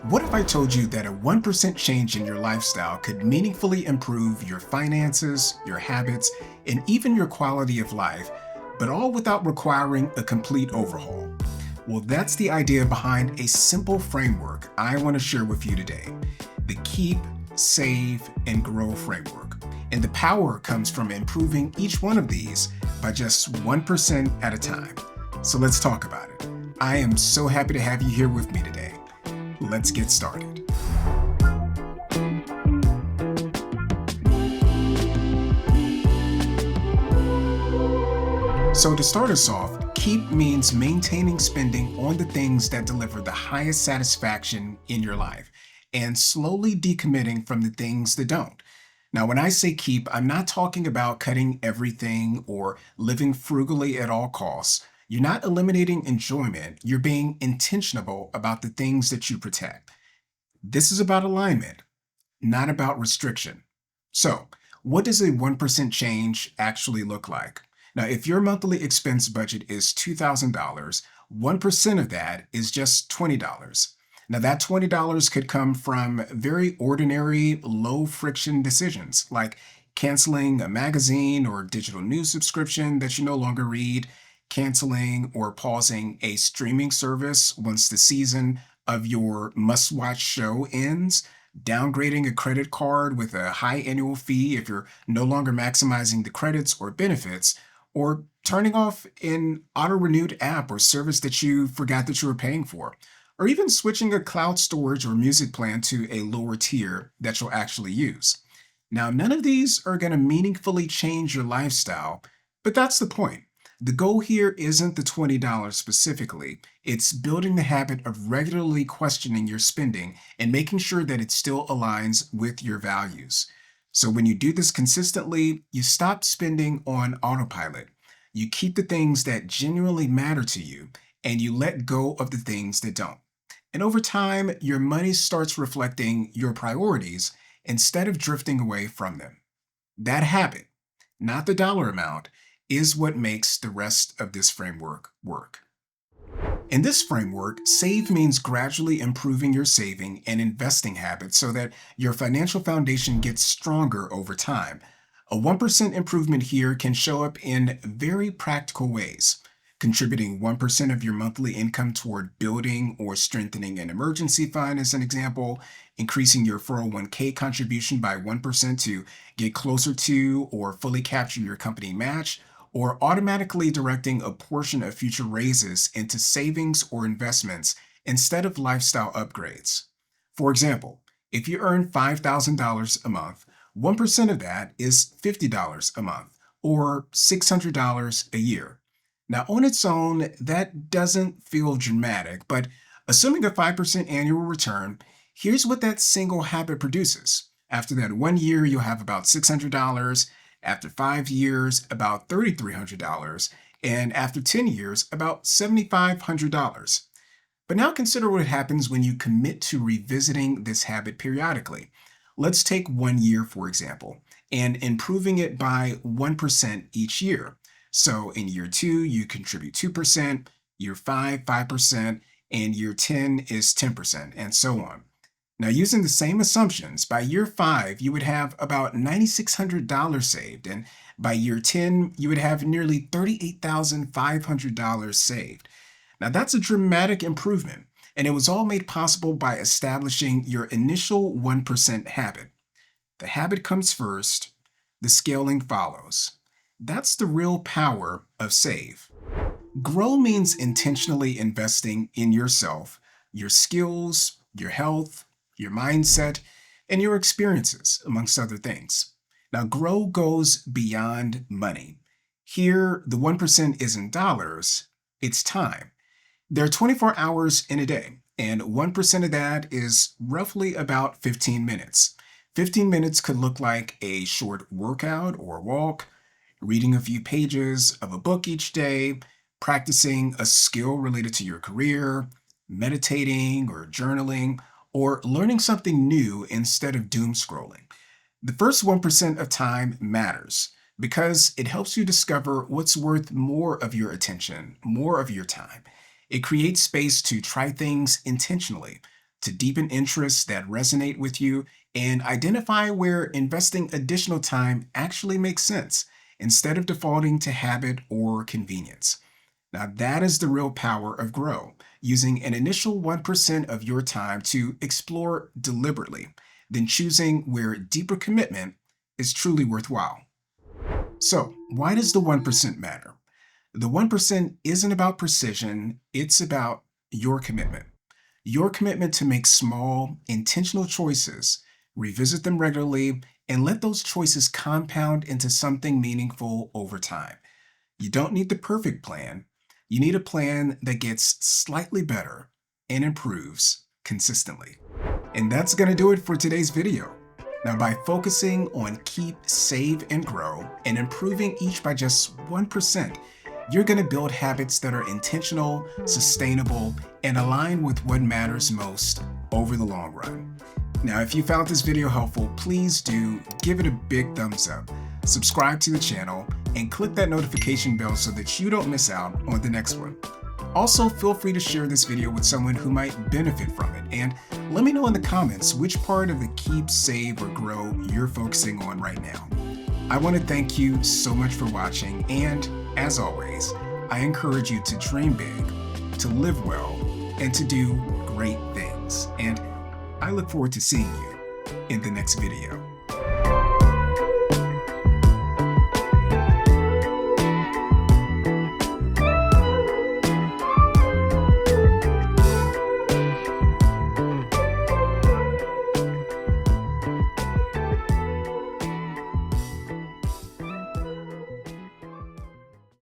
What if I told you that a 1% change in your lifestyle could meaningfully improve your finances, your habits, and even your quality of life, but all without requiring a complete overhaul? Well, that's the idea behind a simple framework I want to share with you today: the Keep, Save, and Grow framework. And the power comes from improving each one of these by just 1% at a time. So let's talk about it. I am so happy to have you here with me today. Let's get started. So, to start us off, keep means maintaining spending on the things that deliver the highest satisfaction in your life and slowly decommitting from the things that don't. Now, when I say keep, I'm not talking about cutting everything or living frugally at all costs. You're not eliminating enjoyment, you're being intentional about the things that you protect. This is about alignment, not about restriction. So, what does a 1% change actually look like? Now, if your monthly expense budget is $2,000, 1% of that is just $20. Now, that $20 could come from very ordinary, low friction decisions like canceling a magazine or digital news subscription that you no longer read, canceling or pausing a streaming service once the season of your must watch show ends, downgrading a credit card with a high annual fee if you're no longer maximizing the credits or benefits, or turning off an auto renewed app or service that you forgot that you were paying for, or even switching a cloud storage or music plan to a lower tier that you'll actually use. Now, none of these are going to meaningfully change your lifestyle, but that's the point. The goal here isn't the $20 specifically, it's building the habit of regularly questioning your spending and making sure that it still aligns with your values. So, when you do this consistently, you stop spending on autopilot. You keep the things that genuinely matter to you, and you let go of the things that don't. And over time, your money starts reflecting your priorities instead of drifting away from them. That habit, not the dollar amount, is what makes the rest of this framework work. In this framework, save means gradually improving your saving and investing habits so that your financial foundation gets stronger over time. A 1% improvement here can show up in very practical ways. Contributing 1% of your monthly income toward building or strengthening an emergency fund, as an example, increasing your 401k contribution by 1% to get closer to or fully capture your company match, or automatically directing a portion of future raises into savings or investments instead of lifestyle upgrades. For example, if you earn $5,000 a month, 1% of that is $50 a month or $600 a year. Now, on its own, that doesn't feel dramatic, but assuming a 5% annual return, here's what that single habit produces. After that 1 year, you'll have about $600. After 5 years, about $3,300. And after 10 years, about $7,500. But now consider what happens when you commit to revisiting this habit periodically. Let's take 1 year, for example, and improving it by 1% each year. So in year two, you contribute 2%, year five, 5%, and year 10 is 10%, and so on. Now, using the same assumptions, by year five, you would have about $9,600 saved, and by year 10, you would have nearly $38,500 saved. Now, that's a dramatic improvement, and it was all made possible by establishing your initial 1% habit. The habit comes first, the scaling follows. That's the real power of save. Grow means intentionally investing in yourself, your skills, your health, your mindset, and your experiences, amongst other things. Now, grow goes beyond money. Here, the 1% isn't dollars, it's time. There are 24 hours in a day, and 1% of that is roughly about 15 minutes. 15 minutes could look like a short workout or walk, reading a few pages of a book each day, practicing a skill related to your career, meditating or journaling, or learning something new instead of doom scrolling. The first 1% of time matters because it helps you discover what's worth more of your attention, more of your time. It creates space to try things intentionally, to deepen interests that resonate with you, and identify where investing additional time actually makes sense instead of defaulting to habit or convenience. Now, that is the real power of Grow, using an initial 1% of your time to explore deliberately, then choosing where deeper commitment is truly worthwhile. So, why does the 1% matter? The 1% isn't about precision, it's about your commitment. Your commitment to make small, intentional choices, revisit them regularly, and let those choices compound into something meaningful over time. You don't need the perfect plan. You need a plan that gets slightly better and improves consistently. And that's going to do it for today's video. Now, by focusing on keep, save, and grow, and improving each by just 1%, you're going to build habits that are intentional, sustainable, and align with what matters most over the long run. Now, if you found this video helpful, please do give it a big thumbs up, subscribe to the channel, and click that notification bell so that you don't miss out on the next one. Also, feel free to share this video with someone who might benefit from it, and let me know in the comments which part of the keep, save, or grow you're focusing on right now. I want to thank you so much for watching, and as always, I encourage you to dream big, to live well, and to do great things. And I look forward to seeing you in the next video.